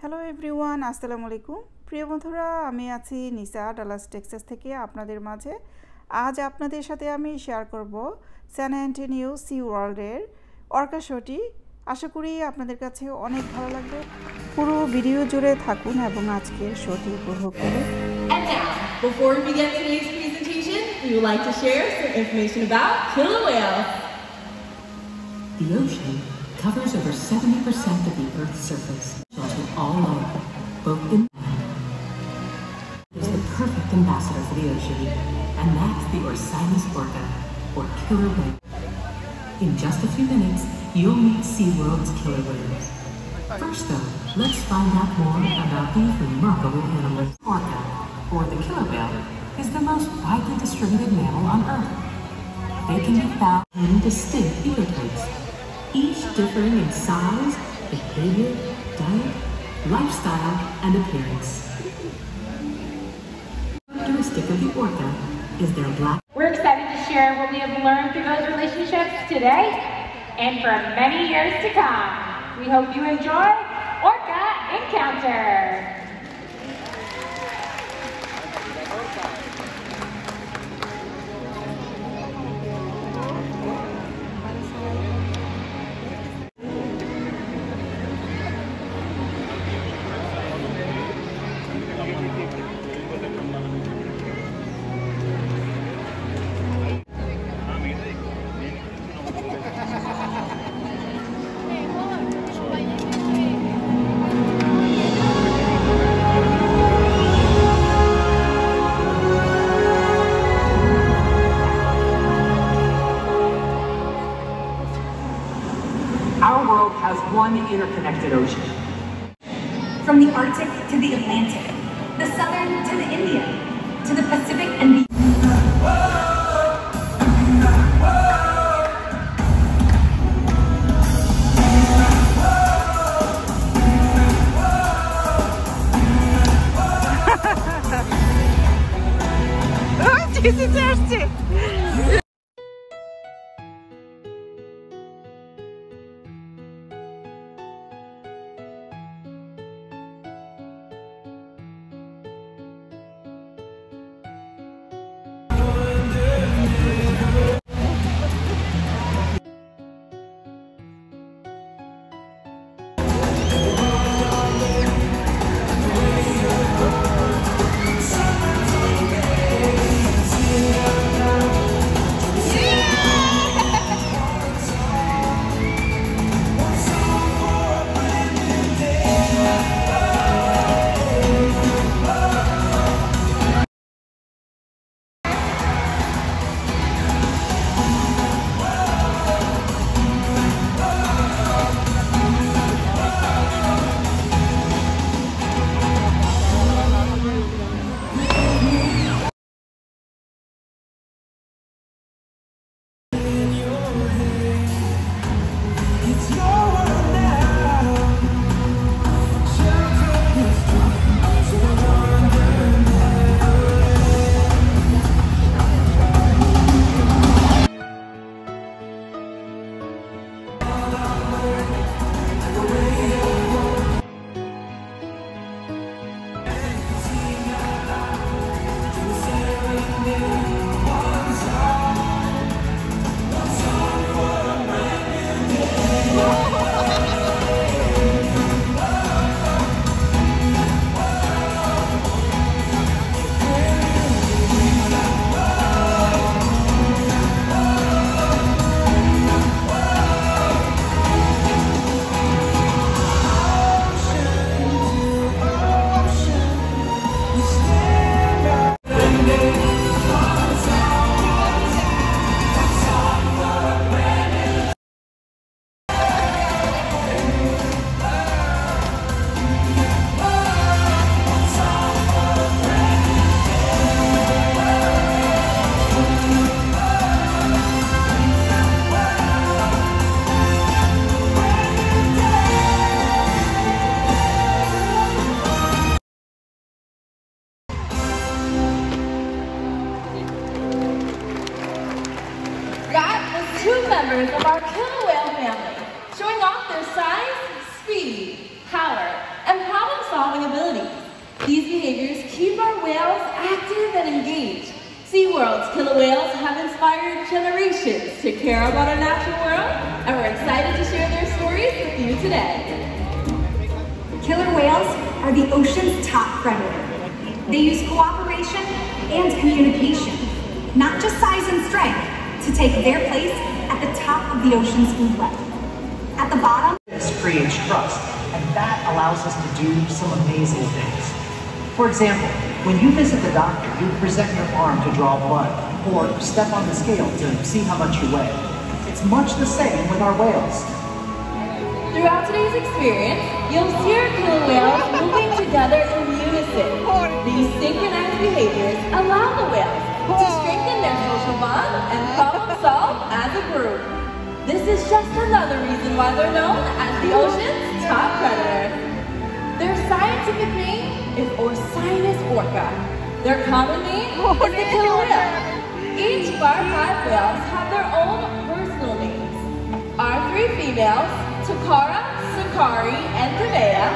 Hello everyone, আসসালামু আলাইকুম। প্রিয় বন্ধুরা, আমি আছি নিসা, ডালাস টেক্সাস থেকে আপনাদের মাঝে। আজ আপনাদের সাথে আমি শেয়ার করব স্যান অ্যান্টোনিও সি ওয়ার্ল্ডের অর্কা শোটি। আশা করি আপনাদের কাছে অনেক ভালো লাগবে। পুরো ভিডিও জুড়ে থাকুন এবং আজকের শোটি উপভোগ করুন। And now, before we begin today's presentation, we would like to share some information about killer whales. The ocean covers over 70% of the Earth's surface, sheltered all over, both in and land. It is the perfect ambassador for the ocean, and that's the Orca, or killer whale. In just a few minutes, you'll meet SeaWorld's killer whales. First though, let's find out more about these remarkable animals. Orca, or the killer whale, is the most widely distributed mammal on Earth. They can be found in distinct phenotypes, each differing in size, behavior, diet, lifestyle, and appearance. Characteristic of the orca is their black. We're excited to share what we have learned through those relationships today and for many years to come. We hope you enjoy Orca Encounter. Our world has one interconnected ocean. From the Arctic to the Atlantic, the Southern to the Indian, to the Pacific and the... behaviors keep our whales active and engaged. SeaWorld's killer whales have inspired generations to care about our natural world, and we're excited to share their stories with you today. Killer whales are the ocean's top predator. They use cooperation and communication, not just size and strength, to take their place at the top of the ocean's food web. At the bottom, This creates trust, and that allows us to do some amazing things. For example, when you visit the doctor, you present your arm to draw blood, or step on the scale to see how much you weigh. It's much the same with our whales. Throughout today's experience, you'll see our killer whales moving together in unison. These synchronized behaviors allow the whales to strengthen their social bond and problem solve as a group. This is just another reason why they're known as the ocean's top predator. Their scientific name is Orca. Their common name is the killer whale. Each of our 5 whales have their own personal names. Our 3 females, Takara, Sakari, and Tamea.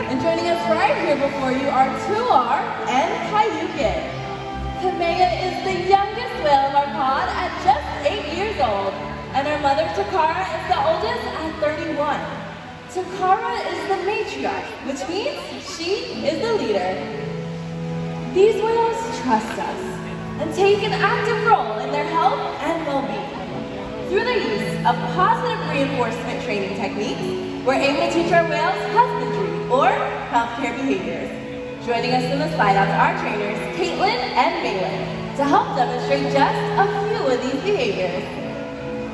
And joining us right here before you are Tuar and Kayukin. Tamea is the youngest whale of our pod at just 8 years old. And our mother, Takara, is the oldest at 31. Takara is the matriarch, which means she is the leader. These whales trust us and take an active role in their health and well-being. Through the use of positive reinforcement training techniques, we're able to teach our whales husbandry or healthcare behaviors. Joining us in the slide out are our trainers, Caitlin and Malin, to help demonstrate just a few of these behaviors.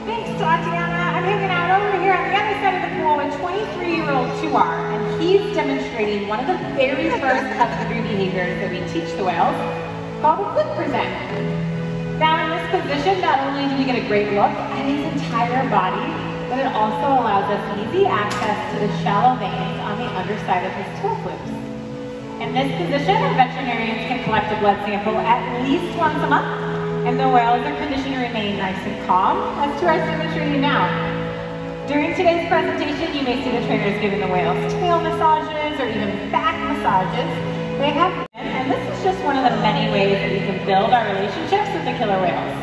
Thanks, Tatiana. I'm hanging out over here on the other side of the pool with 23-year-old Tuar, and he's demonstrating one of the very first husbandry behaviors that we teach the whales, called a flip present. Now in this position, not only do we get a great look at his entire body, but it also allows us easy access to the shallow veins on the underside of his toe flips. In this position, veterinarians can collect a blood sample at least once a month, and the whales are conditioned to remain nice and calm, as Tuar is demonstrating now. During today's presentation, you may see the trainers giving the whales tail massages or even back massages. They have, and this is just one of the many ways that we can build our relationships with the killer whales.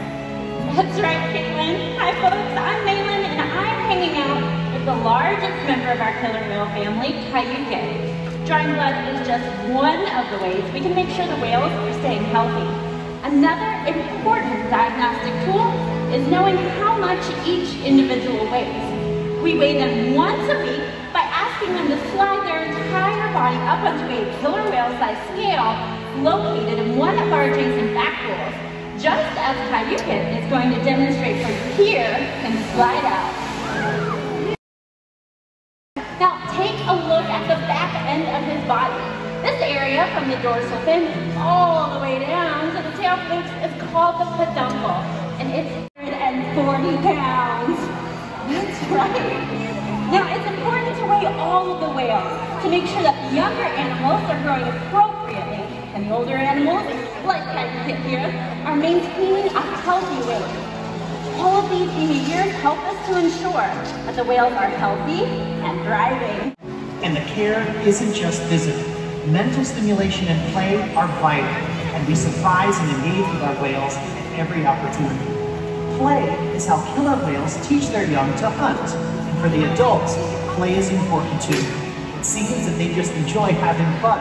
That's right, Caitlin. Hi folks, I'm Malin and I'm hanging out with the largest member of our killer whale family, Kayukin. Drawing blood is just one of the ways we can make sure the whales are staying healthy. Another important diagnostic tool is knowing how much each individual weighs. We weigh them once a week by asking them to slide their entire body up onto a killer whale-sized scale located in one of our adjacent back pools, just as Kayukin is going to demonstrate for you here and slide out. Now take a look at the back end of his body. This area from the dorsal fin all the way down to the tail flips is called the peduncle, and it's 140 pounds. That's right. Now it's important to weigh all of the whales to make sure that the younger animals are growing appropriately, and the older animals, like Kayukin here, are maintaining a healthy weight. All of these behaviors help us to ensure that the whales are healthy and thriving. And the care isn't just physical. Mental stimulation and play are vital, and we surprise and engage with our whales at every opportunity. Play is how killer whales teach their young to hunt, and for the adults, play is important too. It seems that they just enjoy having fun.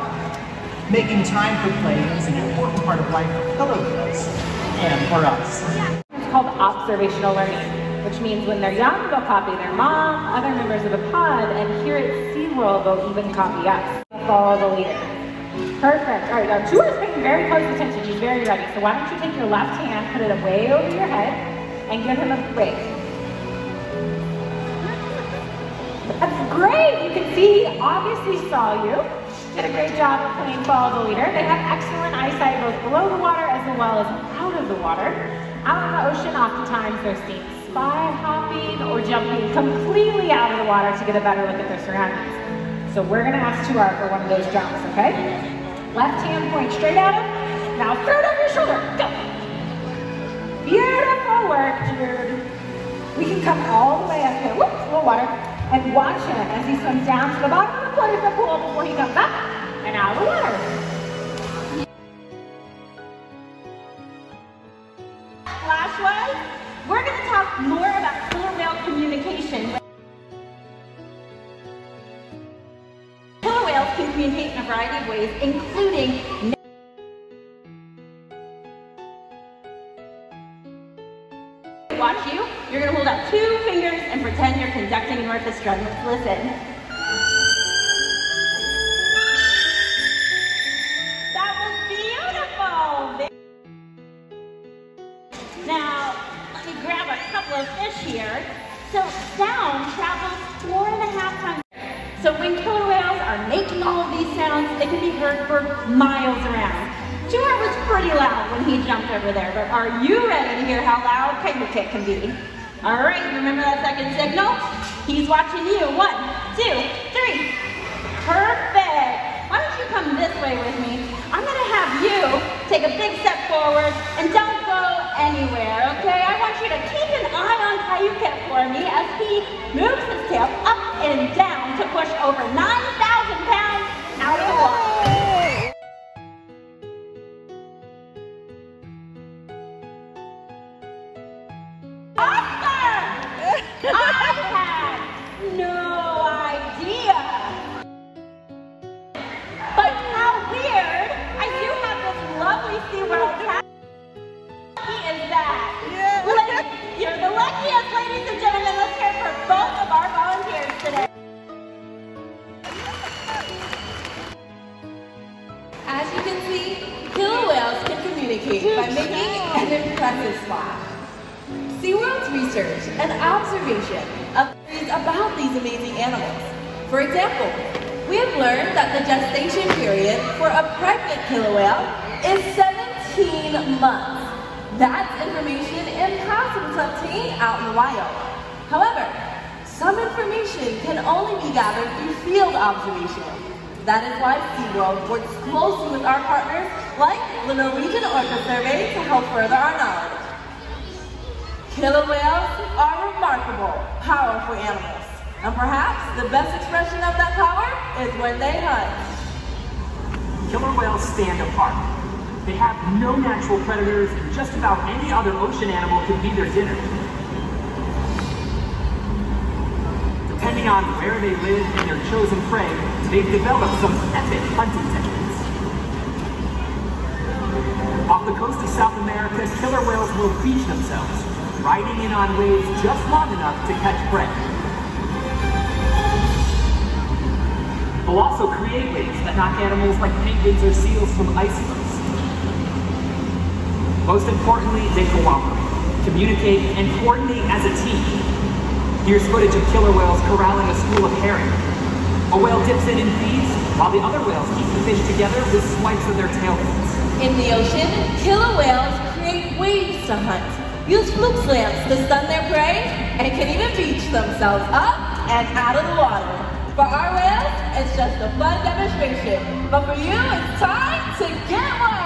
Making time for play is an important part of life for killer whales, and for us. It's called observational learning, which means when they're young, they'll copy their mom, other members of the pod, and here at SeaWorld, they'll even copy us. Follow the leader. Perfect. All right, now Tuar is paying very close attention. She's very ready. So why don't you take your left hand, put it way over your head, and give him a break. That's great. You can see he obviously saw you. Did a great job of playing follow the leader. They have excellent eyesight both below the water as well as out of the water. Out in the ocean, oftentimes they're seen spy hopping or jumping completely out of the water to get a better look at their surroundings. So we're gonna ask Tuar for one of those jumps, okay? Left hand point straight at him. Now throw it over your shoulder, go. Beautiful work, Jude. We can come all the way up here, whoops, a little water, and watch him as he swims down to the bottom of the pool before he comes up and out of the water. whales can communicate in a variety of ways, including watch you. You're going to hold out 2 fingers and pretend you're conducting an orchestra. Let's listen. That was beautiful. Now, let me grab a couple of fish here. So sound travels 4.5 times. So when killer whales are making all of these sounds, they can be heard for miles around. Stuart was pretty loud when he jumped over there, but are you ready to hear how loud Kite can be? All right, remember that second signal? He's watching you. 1, 2, 3. Perfect. Why don't you come this way with me? I'm gonna have you take a big step forward and don't go anywhere, okay? I want you to keep an eye on Kite for me as he moves his tail up and down to push over 9,000 pounds out of the water. I had no idea. But how weird. I do have this lovely SeaWorld cat. He is that. Yeah. You're the luckiest, ladies and gentlemen. Let's hear for both of our volunteers today. As you can see, killer whales can communicate by making an impressive splash. SeaWorld's research and observation of theories about these amazing animals. For example, we have learned that the gestation period for a pregnant killer whale is 17 months. That's information impossible to obtain out in the wild. However, some information can only be gathered through field observation. That is why SeaWorld works closely with our partners like the Norwegian Orca Survey to help further our knowledge. Killer whales are remarkable, powerful animals. And perhaps the best expression of that power is when they hunt. Killer whales stand apart. They have no natural predators, and just about any other ocean animal can be their dinner. Depending on where they live and their chosen prey, they've developed some epic hunting techniques. Off the coast of South America, killer whales will beach themselves, riding in on waves just long enough to catch prey. They'll also create waves that knock animals like penguins or seals from icebergs. Most importantly, they cooperate, communicate, and coordinate as a team. Here's footage of killer whales corralling a school of herring. A whale dips in and feeds, while the other whales keep the fish together with swipes of their tailfins. In the ocean, killer whales create waves to hunt, use fluke lamps to stun their prey, and can even beach themselves up and out of the water. For our whales, it's just a fun demonstration. But for you, it's time to get wet!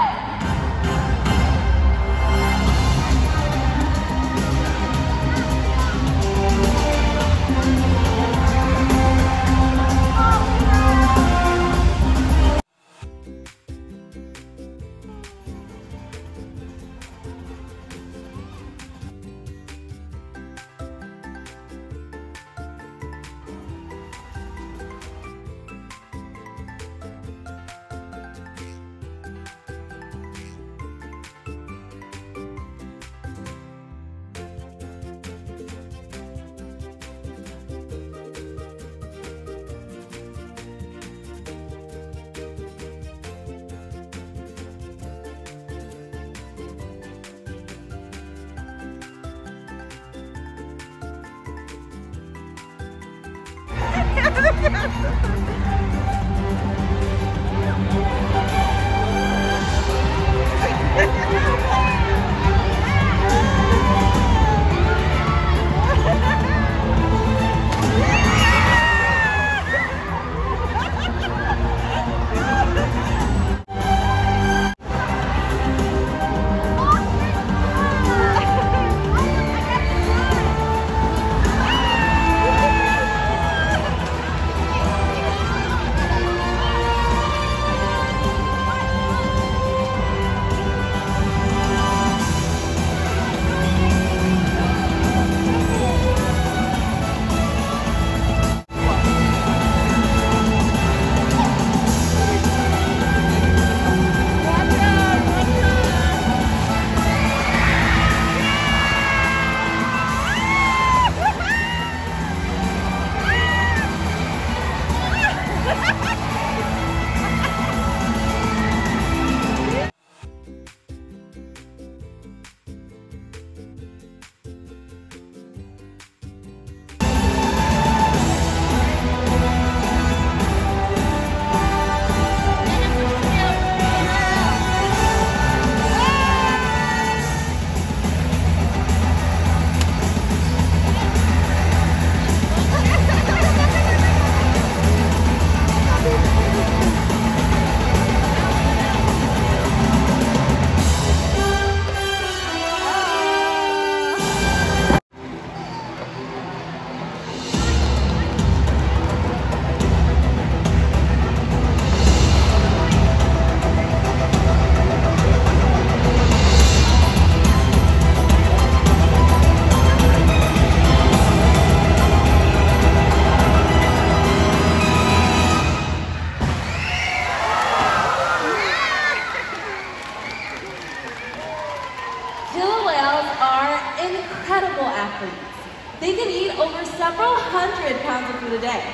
They can eat over several hundred pounds of food a day,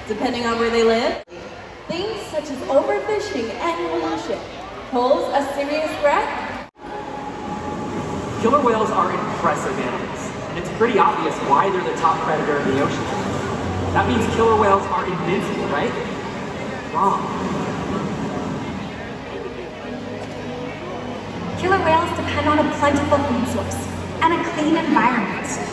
depending on where they live. Things such as overfishing and pollution pose a serious threat. Killer whales are impressive animals, and it's pretty obvious why they're the top predator in the ocean. That means killer whales are invincible, right? Wrong. Killer whales depend on a plentiful food source and a clean environment.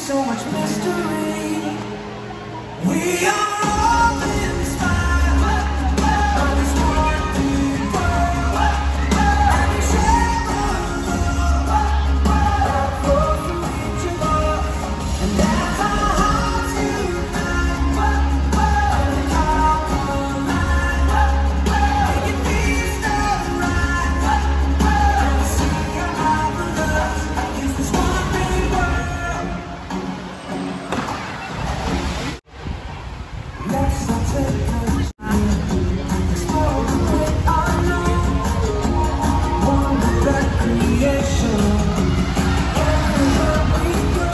So much mystery. We are all inspired by this one big world, and we share the love that flows through each of us. And as our hearts unite and come alive, we can feast alright and see how marvelous is this one big world. Let's not take the time, explore the great unknown, wonder at creation. Everywhere we go,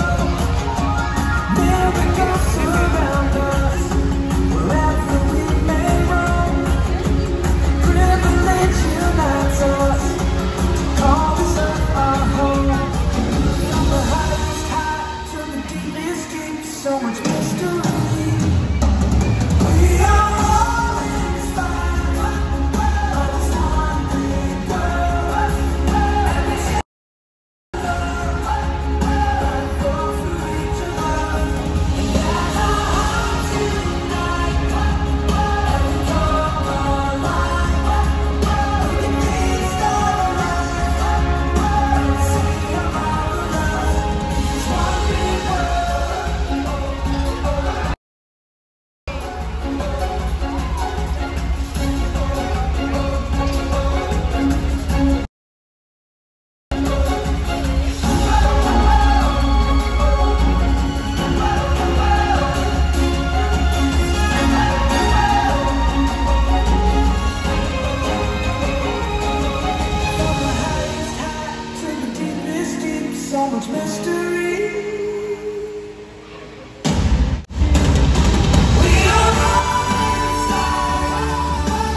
miracles surround us, wherever we may roam. Privilege unites us, to call this earth our home. From the highest high to the deepest deep, so much mystery. We are all inspired by this one big world, and we share love that flows through each of us. And as our hearts unite and we come alive, we can feast alright and see how marvelous this one big world. To the deepest deep, so much mystery. We are all inside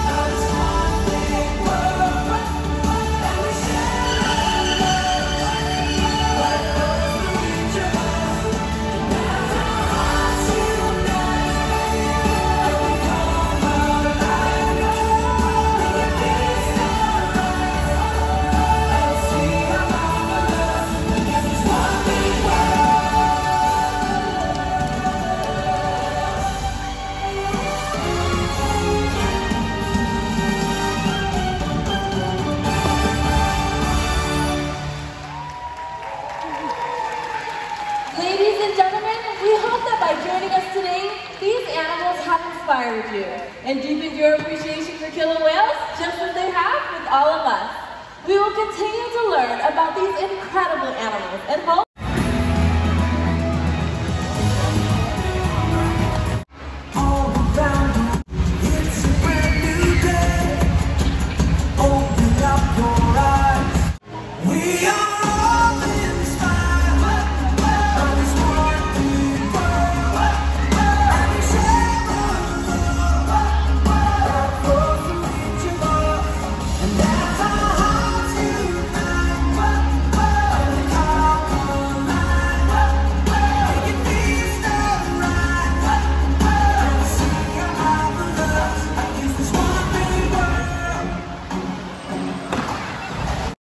of this one big world, and we share love that flows through each of us. And as our hearts unite and we come alive, we can feast alright and see how marvelous is this one big world. Ladies and gentlemen, we hope that by joining us today, these animals have inspired you and deepened your appreciation for killer whales, just as they have with all of us. We will continue to learn about these incredible animals and hope